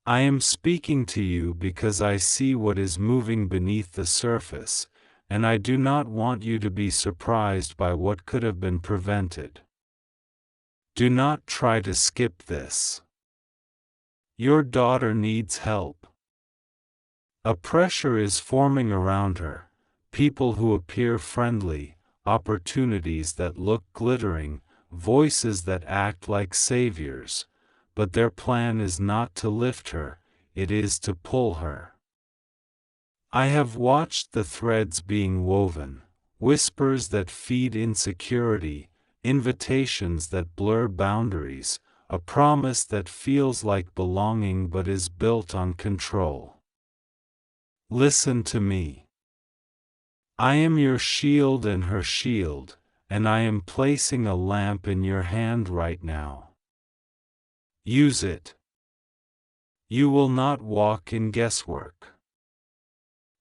I am speaking to you because I see what is moving beneath the surface, and I do not want you to be surprised by what could have been prevented. Do not try to skip this. Your daughter needs help. A pressure is forming around her, people who appear friendly, opportunities that look glittering, voices that act like saviors, but their plan is not to lift her, it is to pull her. I have watched the threads being woven, whispers that feed insecurity, invitations that blur boundaries, a promise that feels like belonging but is built on control. Listen to me. I am your shield and her shield, and I am placing a lamp in your hand right now. Use it. You will not walk in guesswork.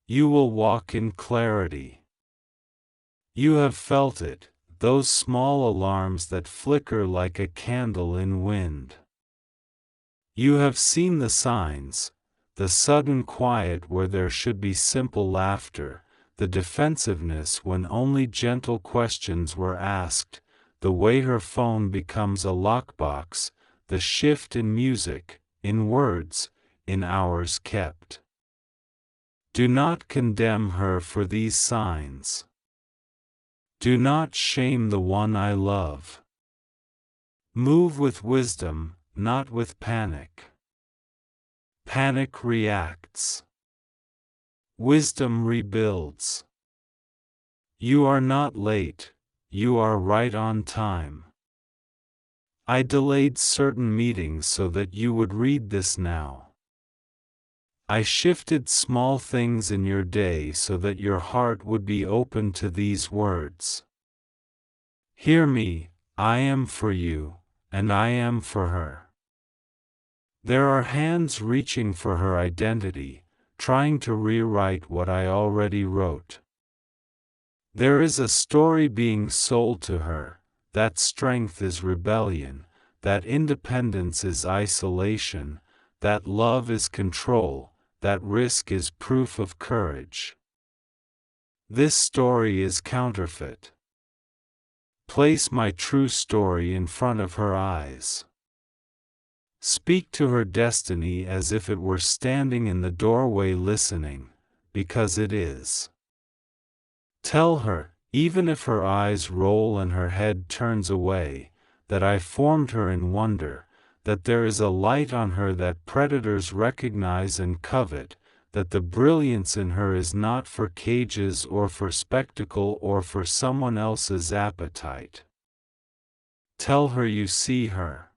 You will walk in clarity. You have felt it, those small alarms that flicker like a candle in wind. You have seen the signs, the sudden quiet where there should be simple laughter, the defensiveness when only gentle questions were asked, the way her phone becomes a lockbox, the shift in music, in words, in hours kept. Do not condemn her for these signs. Do not shame the one I love. Move with wisdom, not with panic. Panic reacts. Wisdom rebuilds. You are not late, you are right on time. I delayed certain meetings so that you would read this now. I shifted small things in your day so that your heart would be open to these words. Hear me, I am for you, and I am for her. There are hands reaching for her identity, trying to rewrite what I already wrote. There is a story being sold to her, that strength is rebellion, that independence is isolation, that love is control, that risk is proof of courage. This story is counterfeit. Place my true story in front of her eyes. Speak to her destiny as if it were standing in the doorway listening, because it is. Tell her, even if her eyes roll and her head turns away, that I formed her in wonder, that there is a light on her that predators recognize and covet, that the brilliance in her is not for cages or for spectacle or for someone else's appetite. Tell her you see her.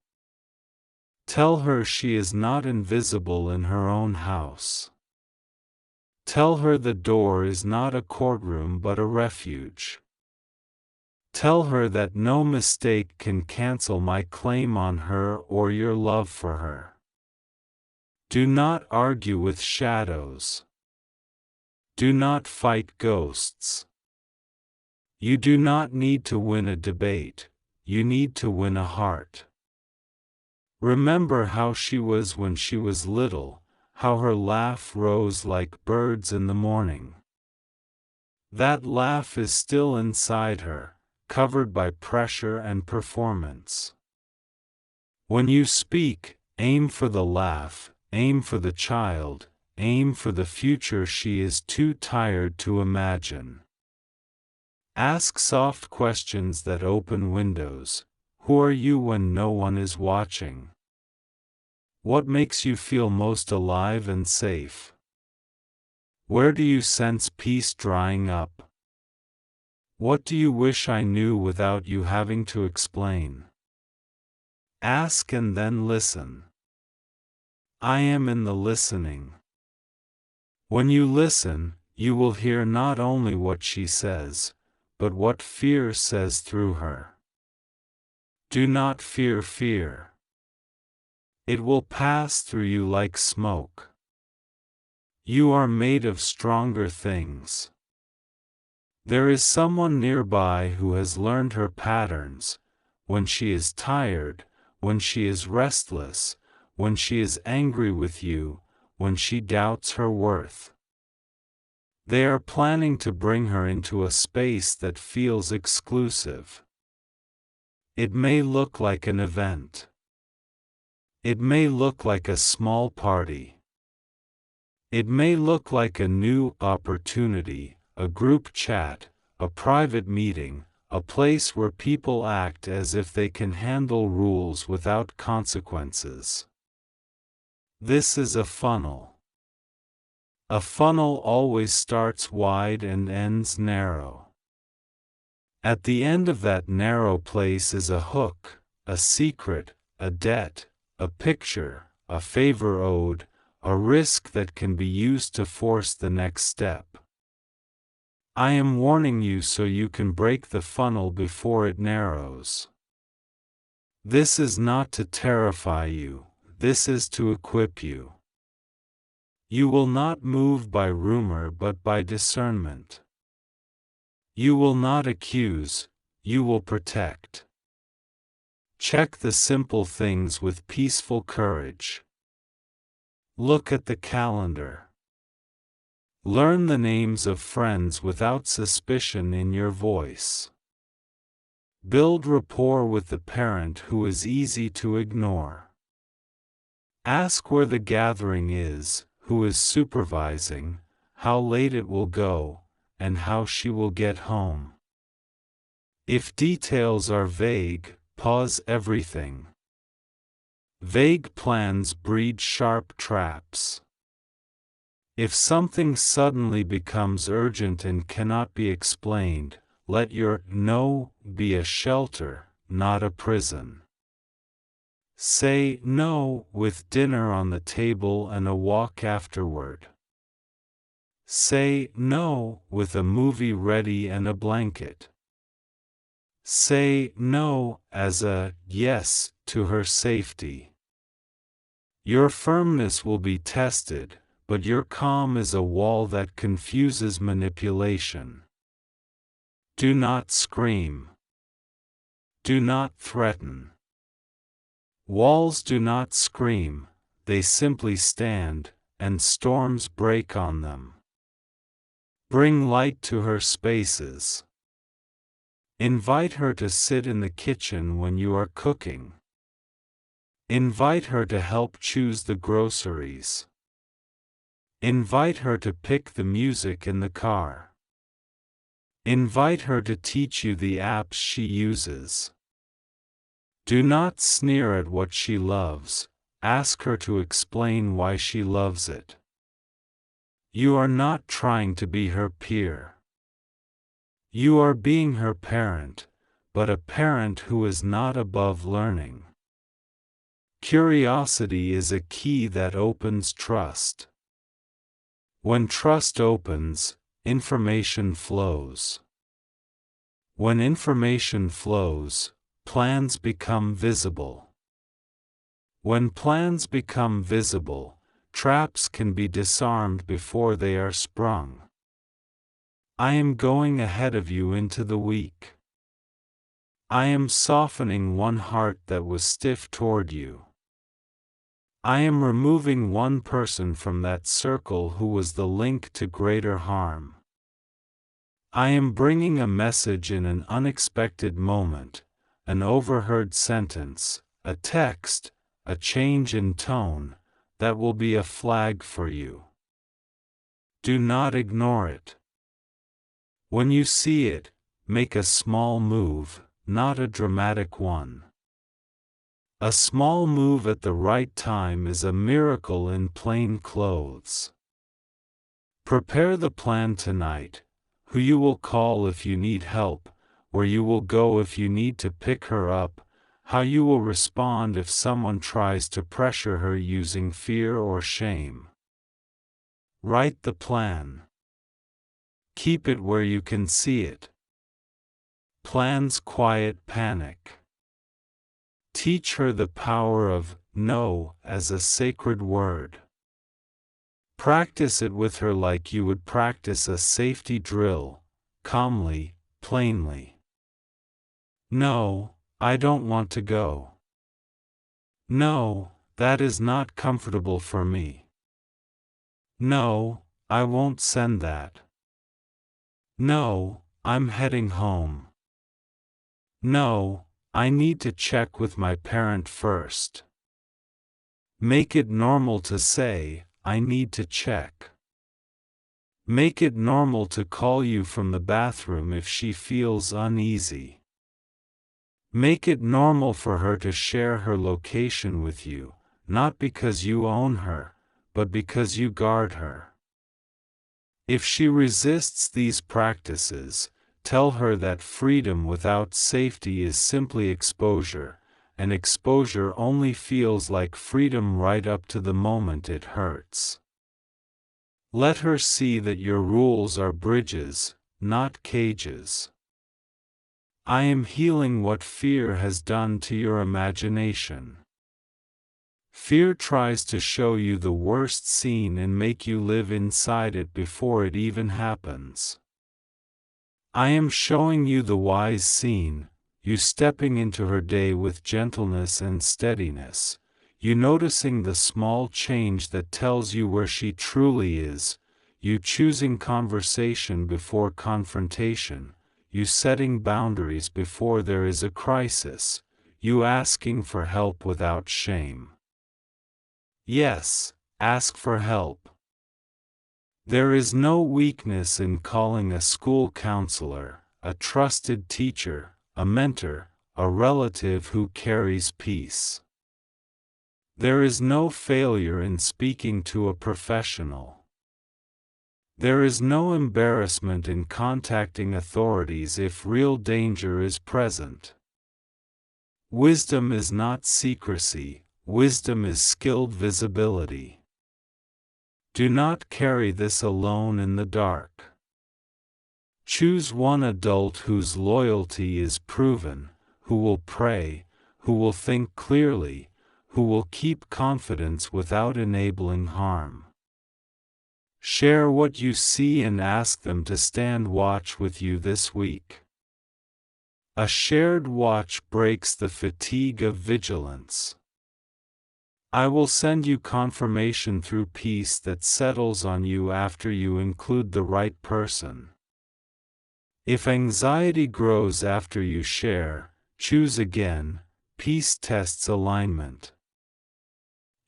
Tell her she is not invisible in her own house. Tell her the door is not a courtroom but a refuge. Tell her that no mistake can cancel my claim on her or your love for her. Do not argue with shadows. Do not fight ghosts. You do not need to win a debate, you need to win a heart. Remember how she was when she was little, how her laugh rose like birds in the morning. That laugh is still inside her, covered by pressure and performance. When you speak, aim for the laugh, aim for the child, aim for the future she is too tired to imagine. Ask soft questions that open windows. Who are you when no one is watching? What makes you feel most alive and safe? Where do you sense peace drying up? What do you wish I knew without you having to explain? Ask and then listen. I am in the listening. When you listen, you will hear not only what she says, but what fear says through her. Do not fear fear. It will pass through you like smoke. You are made of stronger things. There is someone nearby who has learned her patterns, when she is tired, when she is restless, when she is angry with you, when she doubts her worth. They are planning to bring her into a space that feels exclusive. It may look like an event. It may look like a small party. It may look like a new opportunity, a group chat, a private meeting, a place where people act as if they can handle rules without consequences. This is a funnel. A funnel always starts wide and ends narrow. At the end of that narrow place is a hook, a secret, a debt, a picture, a favor owed, a risk that can be used to force the next step. I am warning you so you can break the funnel before it narrows. This is not to terrify you, this is to equip you. You will not move by rumor but by discernment. You will not accuse, you will protect. Check the simple things with peaceful courage. Look at the calendar. Learn the names of friends without suspicion in your voice. Build rapport with the parent who is easy to ignore. Ask where the gathering is, who is supervising, how late it will go, and how she will get home. If details are vague, pause everything. Vague plans breed sharp traps. If something suddenly becomes urgent and cannot be explained, let your no be a shelter, not a prison. Say no with dinner on the table and a walk afterward. Say no with a movie ready and a blanket. Say no as a yes to her safety. Your firmness will be tested, but your calm is a wall that confuses manipulation. Do not scream. Do not threaten. Walls do not scream, they simply stand, and storms break on them. Bring light to her spaces. Invite her to sit in the kitchen when you are cooking. Invite her to help choose the groceries. Invite her to pick the music in the car. Invite her to teach you the apps she uses. Do not sneer at what she loves, ask her to explain why she loves it. You are not trying to be her peer. You are being her parent, but a parent who is not above learning. Curiosity is a key that opens trust. When trust opens, information flows. When information flows, plans become visible. When plans become visible, traps can be disarmed before they are sprung. I am going ahead of you into the week. I am softening one heart that was stiff toward you. I am removing one person from that circle who was the link to greater harm. I am bringing a message in an unexpected moment, an overheard sentence, a text, a change in tone, that will be a flag for you. Do not ignore it. When you see it, make a small move, not a dramatic one. A small move at the right time is a miracle in plain clothes. Prepare the plan tonight, who you will call if you need help, where you will go if you need to pick her up, how you will respond if someone tries to pressure her using fear or shame. Write the plan. Keep it where you can see it. Plans quiet panic. Teach her the power of no as a sacred word. Practice it with her like you would practice a safety drill, calmly, plainly. No, I don't want to go. No, That is not comfortable for me. No, I won't send that. No, I'm heading home. No, I need to check with my parent first. Make it normal to say, I need to check. Make it normal to call you from the bathroom if she feels uneasy. Make it normal for her to share her location with you, not because you own her, but because you guard her. If she resists these practices, tell her that freedom without safety is simply exposure, and exposure only feels like freedom right up to the moment it hurts. Let her see that your rules are bridges, not cages. I am healing what fear has done to your imagination. Fear tries to show you the worst scene and make you live inside it before it even happens. I am showing you the wise scene, you stepping into her day with gentleness and steadiness, you noticing the small change that tells you where she truly is, you choosing conversation before confrontation, you setting boundaries before there is a crisis, you asking for help without shame. Yes, ask for help. There is no weakness in calling a school counselor, a trusted teacher, a mentor, a relative who carries peace. There is no failure in speaking to a professional. There is no embarrassment in contacting authorities if real danger is present. Wisdom is not secrecy, wisdom is skilled visibility. Do not carry this alone in the dark. Choose one adult whose loyalty is proven, who will pray, who will think clearly, who will keep confidence without enabling harm. Share what you see and ask them to stand watch with you this week. A shared watch breaks the fatigue of vigilance. I will send you confirmation through peace that settles on you after you include the right person. If anxiety grows after you share, choose again. Peace tests alignment.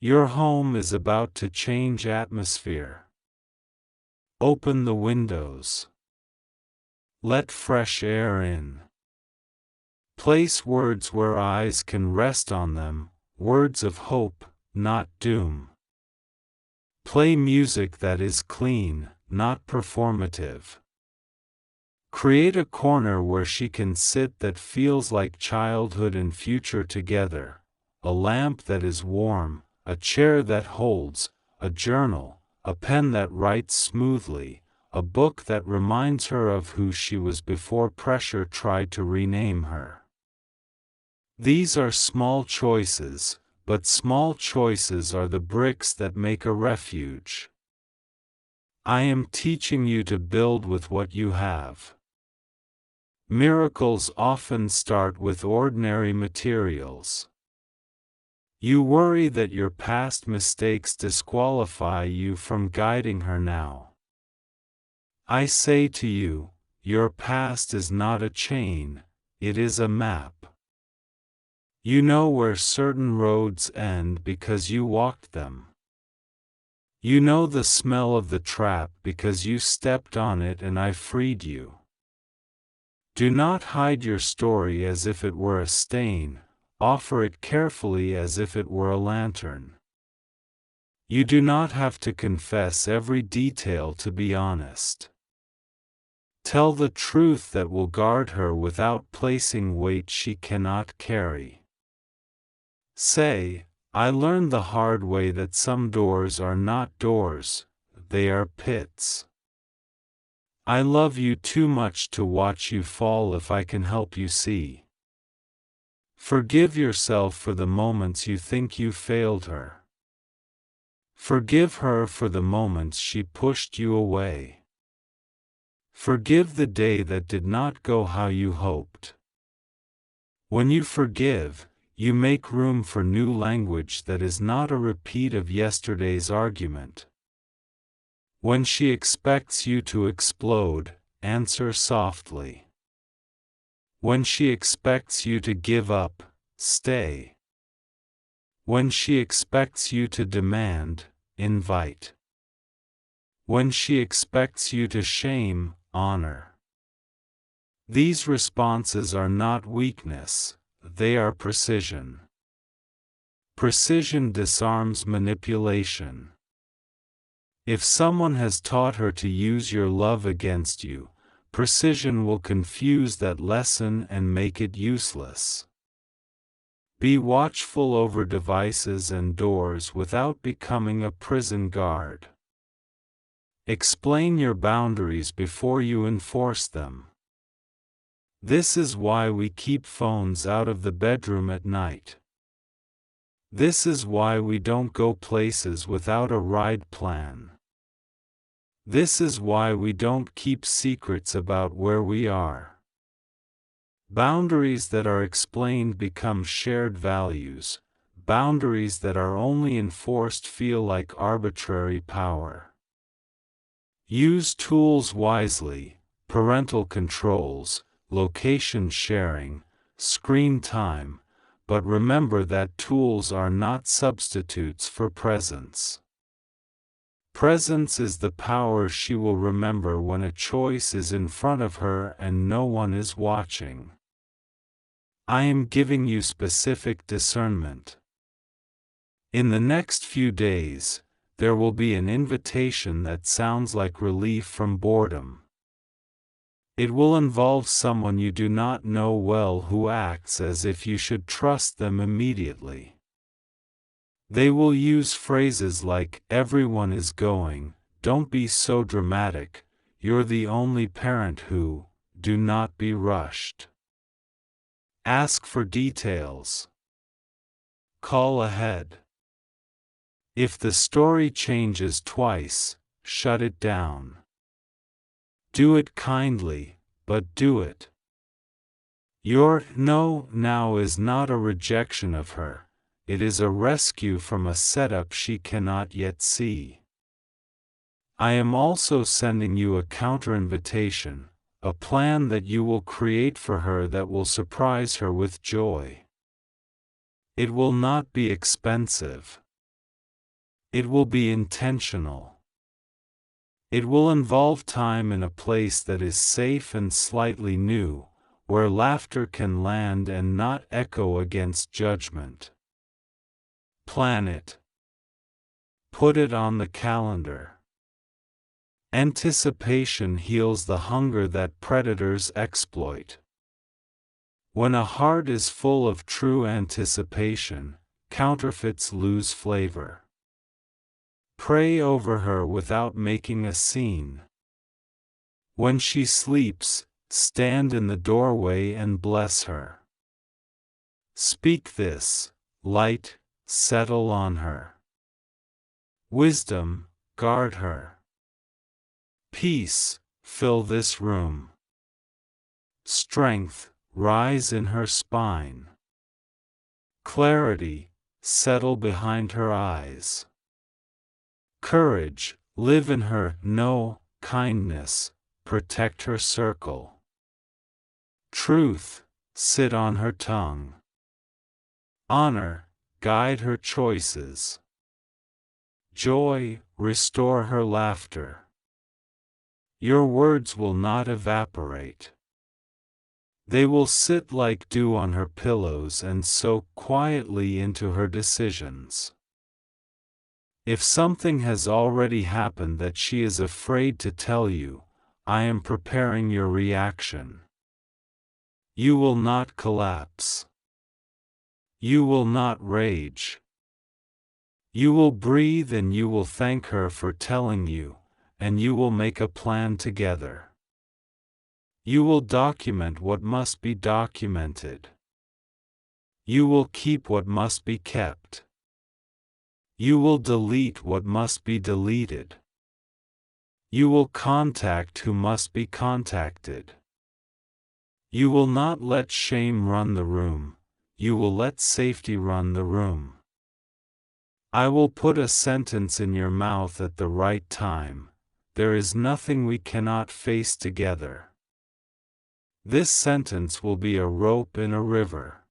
Your home is about to change atmosphere. Open the windows. Let fresh air in. Place words where eyes can rest on them, words of hope, not doom. Play music that is clean, not performative. Create a corner where she can sit that feels like childhood and future together, a lamp that is warm, a chair that holds, a journal, a pen that writes smoothly, a book that reminds her of who she was before pressure tried to rename her. These are small choices, but small choices are the bricks that make a refuge. I am teaching you to build with what you have. Miracles often start with ordinary materials. You worry that your past mistakes disqualify you from guiding her now. I say to you, your past is not a chain, it is a map. You know where certain roads end because you walked them. You know the smell of the trap because you stepped on it and I freed you. Do not hide your story as if it were a stain, offer it carefully as if it were a lantern. You do not have to confess every detail to be honest. Tell the truth that will guard her without placing weight she cannot carry. Say, I learned the hard way that some doors are not doors, they are pits. I love you too much to watch you fall if I can help you see. Forgive yourself for the moments you think you failed her. Forgive her for the moments she pushed you away. Forgive the day that did not go how you hoped. When you forgive, You make room for new language that is not a repeat of yesterday's argument. When she expects you to explode, answer softly. When she expects you to give up, stay. When she expects you to demand, invite. When she expects you to shame, honor. These responses are not weakness, they are precision. Precision disarms manipulation. If someone has taught her to use your love against you, precision will confuse that lesson and make it useless. Be watchful over devices and doors without becoming a prison guard. Explain your boundaries before you enforce them. This is why we keep phones out of the bedroom at night. This is why we don't go places without a ride plan. This is why we don't keep secrets about where we are. Boundaries that are explained become shared values. Boundaries that are only enforced feel like arbitrary power. Use tools wisely: parental controls, location sharing, screen time, but remember that tools are not substitutes for presence. Presence is the power she will remember when a choice is in front of her and no one is watching. I am giving you specific discernment. In the next few days, there will be an invitation that sounds like relief from boredom. It will involve someone you do not know well who acts as if you should trust them immediately. They will use phrases like, "Everyone is going," "Don't be so dramatic," "You're the only parent who," "Do not be rushed." Ask for details. Call ahead. If the story changes twice, shut it down. Do it kindly, but do it. Your no now is not a rejection of her, it is a rescue from a setup she cannot yet see. I am also sending you a counter-invitation, a plan that you will create for her that will surprise her with joy. It will not be expensive. It will be intentional. It will involve time in a place that is safe and slightly new, where laughter can land and not echo against judgment. Plan it. Put it on the calendar. Anticipation heals the hunger that predators exploit. When a heart is full of true anticipation, counterfeits lose flavor. Pray over her without making a scene. When she sleeps, stand in the doorway and bless her. Speak this: light, settle on her. Wisdom, guard her. Peace, fill this room. Strength, rise in her spine. Clarity, settle behind her eyes. Courage, live in her. Kindness, protect her circle. Truth, sit on her tongue. Honor, guide her choices. Joy, restore her laughter. Your words will not evaporate. They will sit like dew on her pillows and soak quietly into her decisions. If something has already happened that she is afraid to tell you, I am preparing your reaction. You will not collapse. You will not rage. You will breathe and you will thank her for telling you, and you will make a plan together. You will document what must be documented. You will keep what must be kept. You will delete what must be deleted. You will contact who must be contacted. You will not let shame run the room. you will let safety run the room. I will put a sentence in your mouth at the right time: there is nothing we cannot face together. This sentence will be a rope in a river.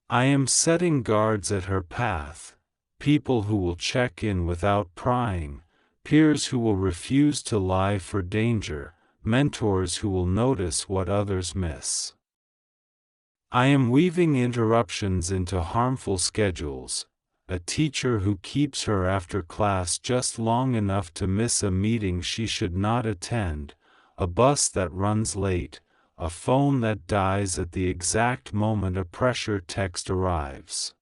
I am setting guards at her path, people who will check in without prying, peers who will refuse to lie for danger, mentors who will notice what others miss. I am weaving interruptions into harmful schedules, a teacher who keeps her after class just long enough to miss a meeting she should not attend, a bus that runs late, a phone that dies at the exact moment a pressure text arrives.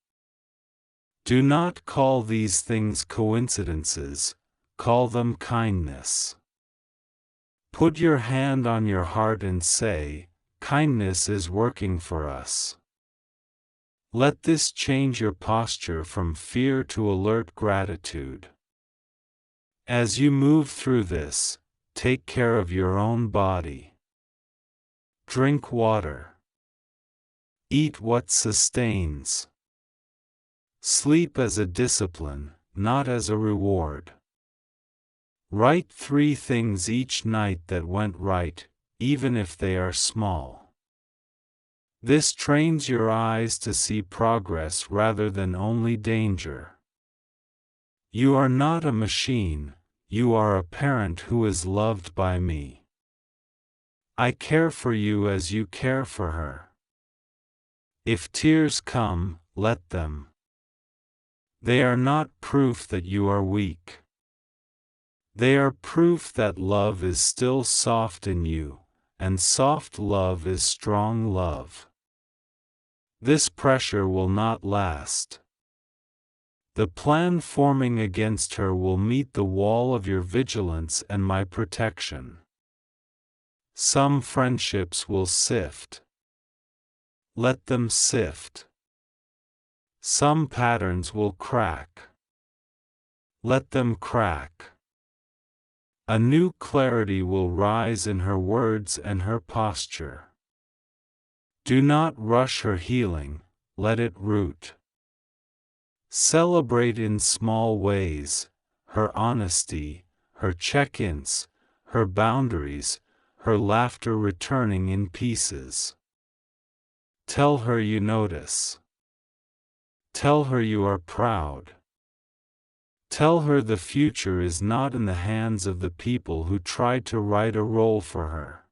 Do not call these things coincidences, call them kindness. Put your hand on your heart and say, kindness is working for us. Let this change your posture from fear to alert gratitude. As you move through this, take care of your own body. Drink water. Eat what sustains. Sleep as a discipline, not as a reward. Write 3 things each night that went right, even if they are small. This trains your eyes to see progress rather than only danger. You are not a machine, you are a parent who is loved by me. I care for you as you care for her. If tears come, let them. They are not proof that you are weak. They are proof that love is still soft in you, and soft love is strong love. This pressure will not last. The plan forming against her will meet the wall of your vigilance and my protection. Some friendships will sift. Let them sift. Some patterns will crack. Let them crack. A new clarity will rise in her words and her posture. Do not rush her healing, let it root. Celebrate in small ways, her honesty, her check-ins, her boundaries, her laughter returning in pieces. Tell her you notice. Tell her you are proud. Tell her the future is not in the hands of the people who tried to write a role for her.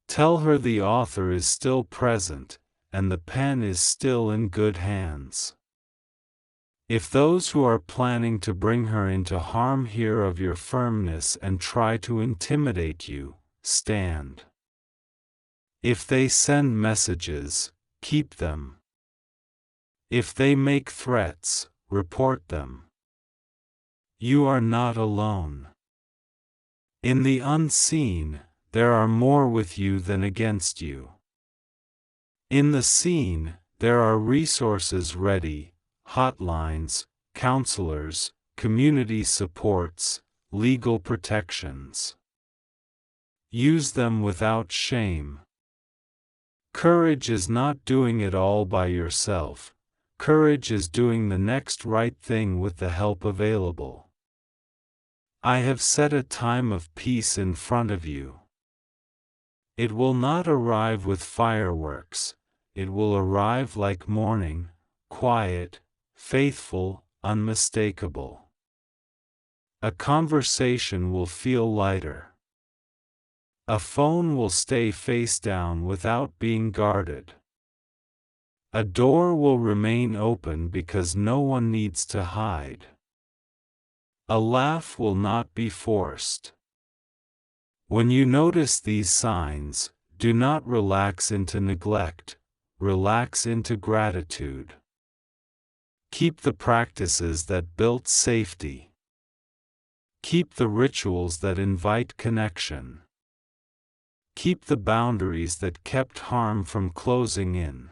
Tell her the author is still present, and the pen is still in good hands. If those who are planning to bring her into harm hear of your firmness and try to intimidate you, stand. If they send messages, keep them. If they make threats, report them. You are not alone. In the unseen, there are more with you than against you. In the seen, there are resources ready, hotlines, counselors, community supports, legal protections. Use them without shame. Courage is not doing it all by yourself. Courage is doing the next right thing with the help available. I have set a time of peace in front of you. It will not arrive with fireworks, it will arrive like morning, quiet, faithful, unmistakable. A conversation will feel lighter. A phone will stay face down without being guarded. A door will remain open because no one needs to hide. A laugh will not be forced. When you notice these signs, do not relax into neglect, relax into gratitude. Keep the practices that built safety. Keep the rituals that invite connection. Keep the boundaries that kept harm from closing in.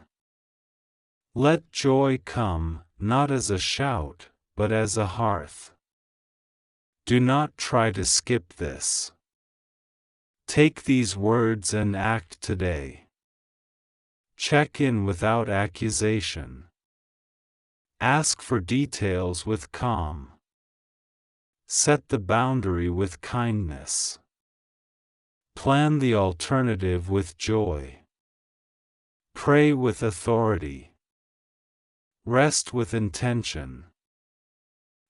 Let joy come, not as a shout, but as a hearth. Do not try to skip this. Take these words and act today. Check in without accusation. Ask for details with calm. Set the boundary with kindness. Plan the alternative with joy. Pray with authority. Rest with intention.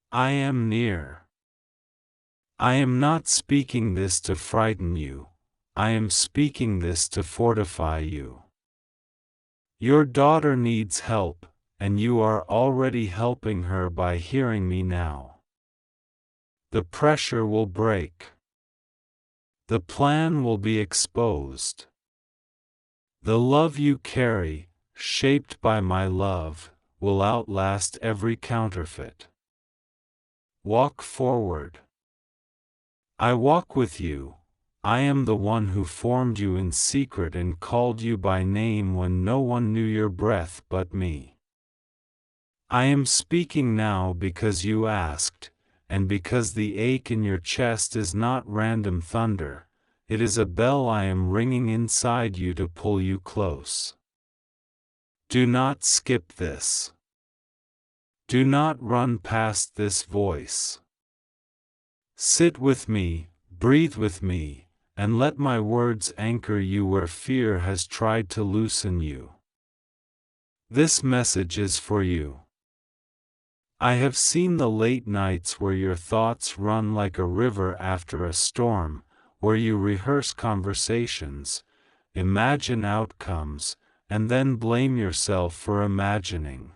I am near. I am not speaking this to frighten you. I am speaking this to fortify you. Your daughter needs help, and you are already helping her by hearing me now. The pressure will break. The plan will be exposed. The love you carry, shaped by my love, will outlast every counterfeit. Walk forward. I walk with you. I am the one who formed you in secret and called you by name when no one knew your breath but me. I am speaking now because you asked, and because the ache in your chest is not random thunder, it is a bell I am ringing inside you to pull you close. Do not skip this. Do not run past this voice. Sit with me, breathe with me, and let my words anchor you where fear has tried to loosen you. This message is for you. I have seen the late nights where your thoughts run like a river after a storm, where you rehearse conversations, imagine outcomes, and then blame yourself for imagining.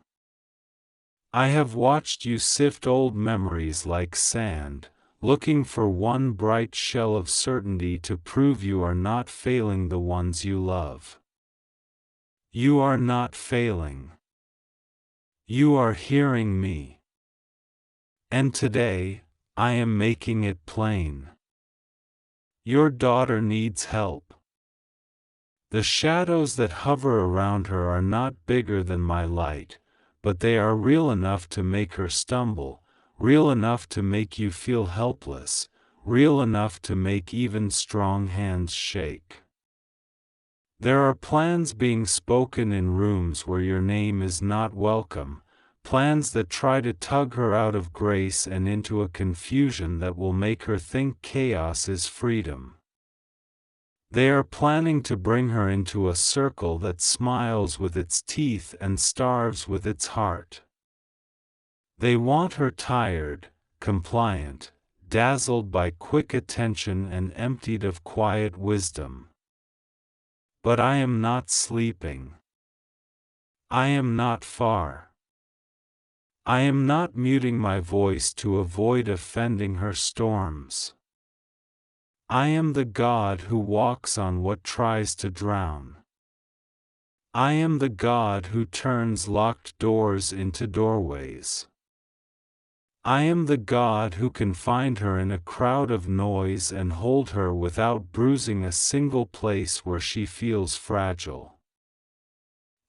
I have watched you sift old memories like sand, looking for one bright shell of certainty to prove you are not failing the ones you love. You are not failing. You are hearing me. And today, I am making it plain. Your daughter needs help. The shadows that hover around her are not bigger than my light, but they are real enough to make her stumble, real enough to make you feel helpless, real enough to make even strong hands shake. There are plans being spoken in rooms where your name is not welcome, plans that try to tug her out of grace and into a confusion that will make her think chaos is freedom. They are planning to bring her into a circle that smiles with its teeth and starves with its heart. They want her tired, compliant, dazzled by quick attention and emptied of quiet wisdom. But I am not sleeping. I am not far. I am not muting my voice to avoid offending her storms. I am the God who walks on what tries to drown. I am the God who turns locked doors into doorways. I am the God who can find her in a crowd of noise and hold her without bruising a single place where she feels fragile.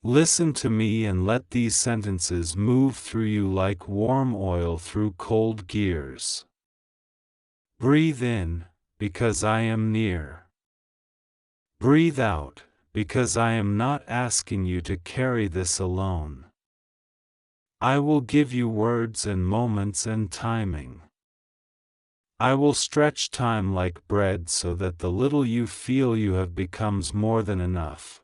Listen to me and let these sentences move through you like warm oil through cold gears. Breathe in, because I am near. Breathe out, because I am not asking you to carry this alone. I will give you words and moments and timing. I will stretch time like bread so that the little you feel you have becomes more than enough.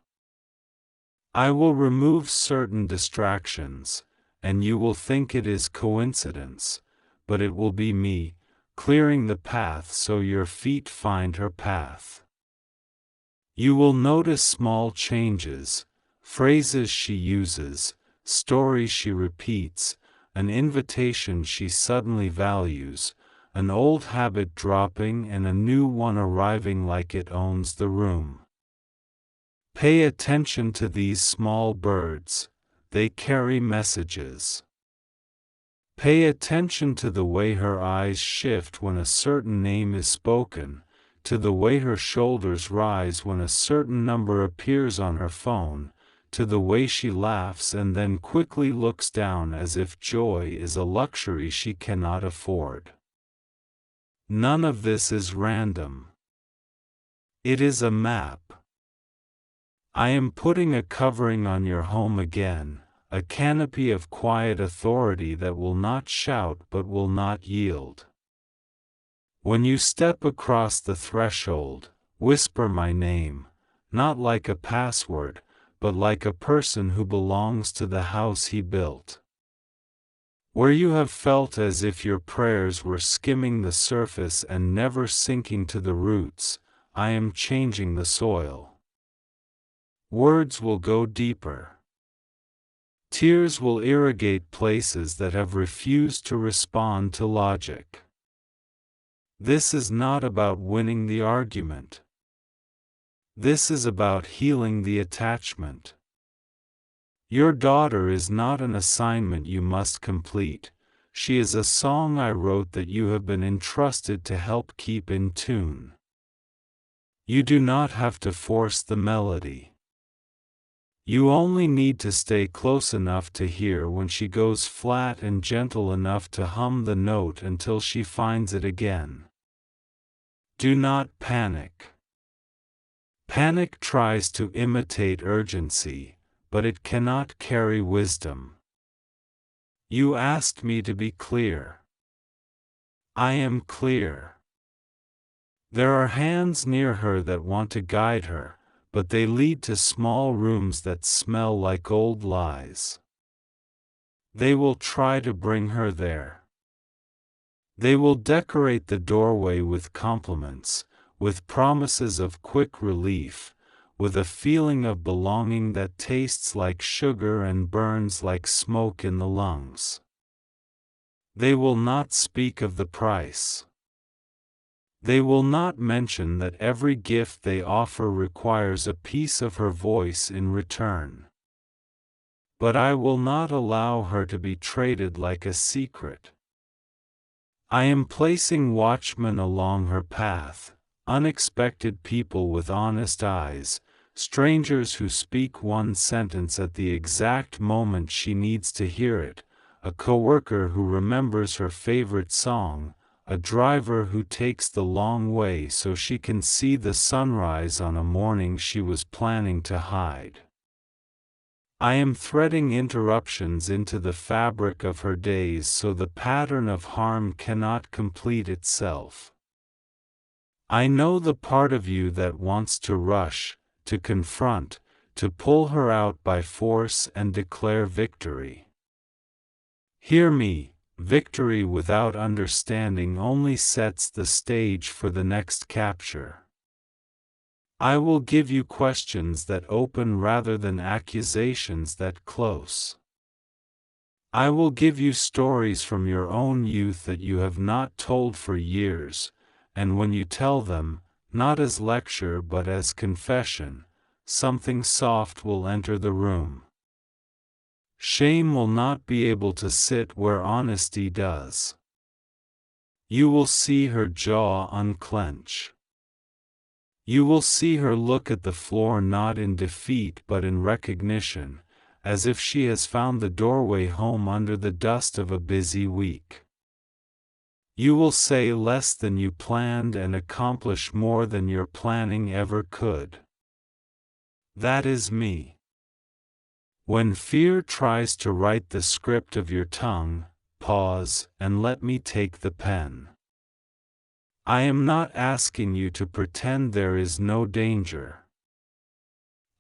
I will remove certain distractions, and you will think it is coincidence, but it will be me, clearing the path so your feet find her path. You will notice small changes, phrases she uses, stories she repeats, an invitation she suddenly values, an old habit dropping and a new one arriving like it owns the room. Pay attention to these small birds, they carry messages. Pay attention to the way her eyes shift when a certain name is spoken, to the way her shoulders rise when a certain number appears on her phone, to the way she laughs and then quickly looks down as if joy is a luxury she cannot afford. None of this is random. It is a map. I am putting a covering on your home again, a canopy of quiet authority that will not shout but will not yield. When you step across the threshold, whisper my name, not like a password, but like a person who belongs to the house he built. Where you have felt as if your prayers were skimming the surface and never sinking to the roots, I am changing the soil. Words will go deeper. Tears will irrigate places that have refused to respond to logic. This is not about winning the argument. This is about healing the attachment. Your daughter is not an assignment you must complete. She is a song I wrote that you have been entrusted to help keep in tune. You do not have to force the melody. You only need to stay close enough to hear when she goes flat and gentle enough to hum the note until she finds it again. Do not panic. Panic tries to imitate urgency, but it cannot carry wisdom. You asked me to be clear. I am clear. There are hands near her that want to guide her, but they lead to small rooms that smell like old lies. They will try to bring her there. They will decorate the doorway with compliments, with promises of quick relief, with a feeling of belonging that tastes like sugar and burns like smoke in the lungs. They will not speak of the price. They will not mention that every gift they offer requires a piece of her voice in return. But I will not allow her to be traded like a secret. I am placing watchmen along her path, unexpected people with honest eyes, strangers who speak one sentence at the exact moment she needs to hear it, a coworker who remembers her favorite song, a driver who takes the long way so she can see the sunrise on a morning she was planning to hide. I am threading interruptions into the fabric of her days so the pattern of harm cannot complete itself. I know the part of you that wants to rush, to confront, to pull her out by force and declare victory. Hear me. Victory without understanding only sets the stage for the next capture. I will give you questions that open rather than accusations that close. I will give you stories from your own youth that you have not told for years, and when you tell them, not as lecture but as confession, something soft will enter the room. Shame will not be able to sit where honesty does. You will see her jaw unclench. You will see her look at the floor not in defeat but in recognition, as if she has found the doorway home under the dust of a busy week. You will say less than you planned and accomplish more than your planning ever could. That is me. When fear tries to write the script of your tongue, pause and let me take the pen. I am not asking you to pretend there is no danger.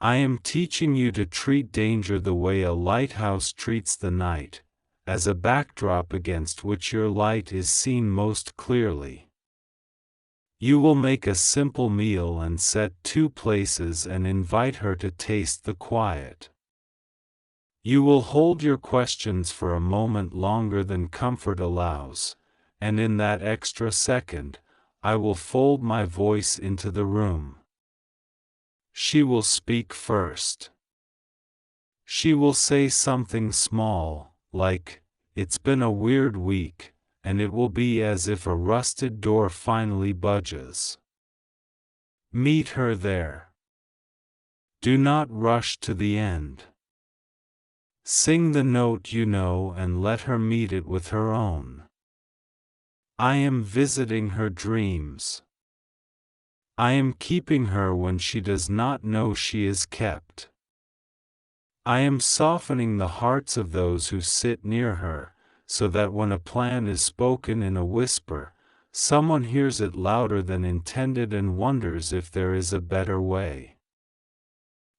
I am teaching you to treat danger the way a lighthouse treats the night, as a backdrop against which your light is seen most clearly. You will make a simple meal and set 2 places and invite her to taste the quiet. You will hold your questions for a moment longer than comfort allows, and in that extra second, I will fold my voice into the room. She will speak first. She will say something small, like, "It's been a weird week," and it will be as if a rusted door finally budges. Meet her there. Do not rush to the end. Sing the note you know and let her meet it with her own. I am visiting her dreams. I am keeping her when she does not know she is kept. I am softening the hearts of those who sit near her, so that when a plan is spoken in a whisper, someone hears it louder than intended and wonders if there is a better way.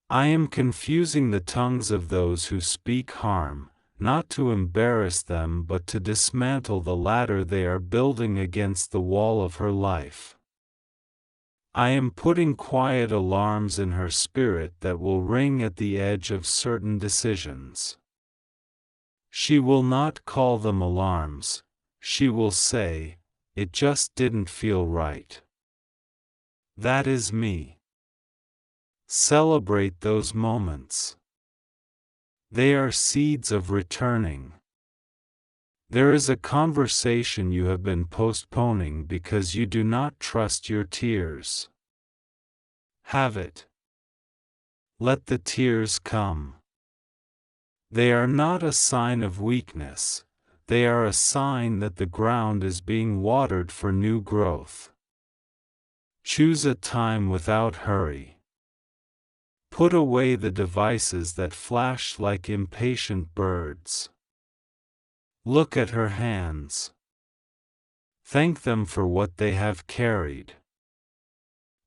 I am confusing the tongues of those who speak harm, not to embarrass them but to dismantle the ladder they are building against the wall of her life. I am putting quiet alarms in her spirit that will ring at the edge of certain decisions. She will not call them alarms, she will say, "It just didn't feel right." That is me. Celebrate those moments. They are seeds of returning. There is a conversation you have been postponing because you do not trust your tears. Have it. Let the tears come. They are not a sign of weakness, they are a sign that the ground is being watered for new growth. Choose a time without hurry. Put away the devices that flash like impatient birds. Look at her hands. Thank them for what they have carried.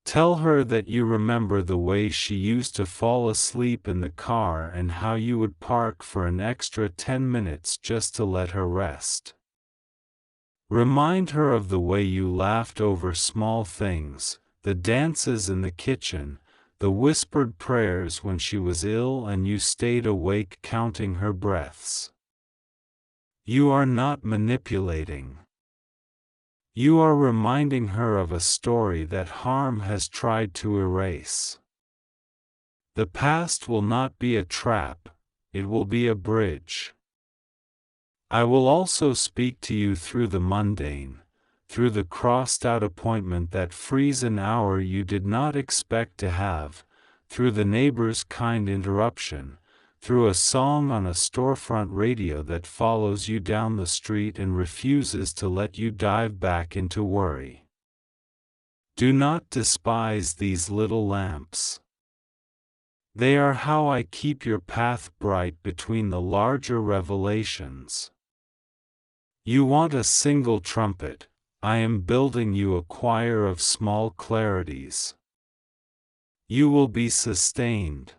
Tell her that you remember the way she used to fall asleep in the car and how you would park for an extra 10 minutes just to let her rest. Remind her of the way you laughed over small things, the dances in the kitchen, the whispered prayers when she was ill and you stayed awake counting her breaths. You are not manipulating. You are reminding her of a story that harm has tried to erase. The past will not be a trap, it will be a bridge. I will also speak to you through the mundane, through the crossed-out appointment that frees an hour you did not expect to have, through the neighbor's kind interruption, through a song on a storefront radio that follows you down the street and refuses to let you dive back into worry. Do not despise these little lamps. They are how I keep your path bright between the larger revelations. You want a single trumpet, I am building you a choir of small clarities. You will be sustained.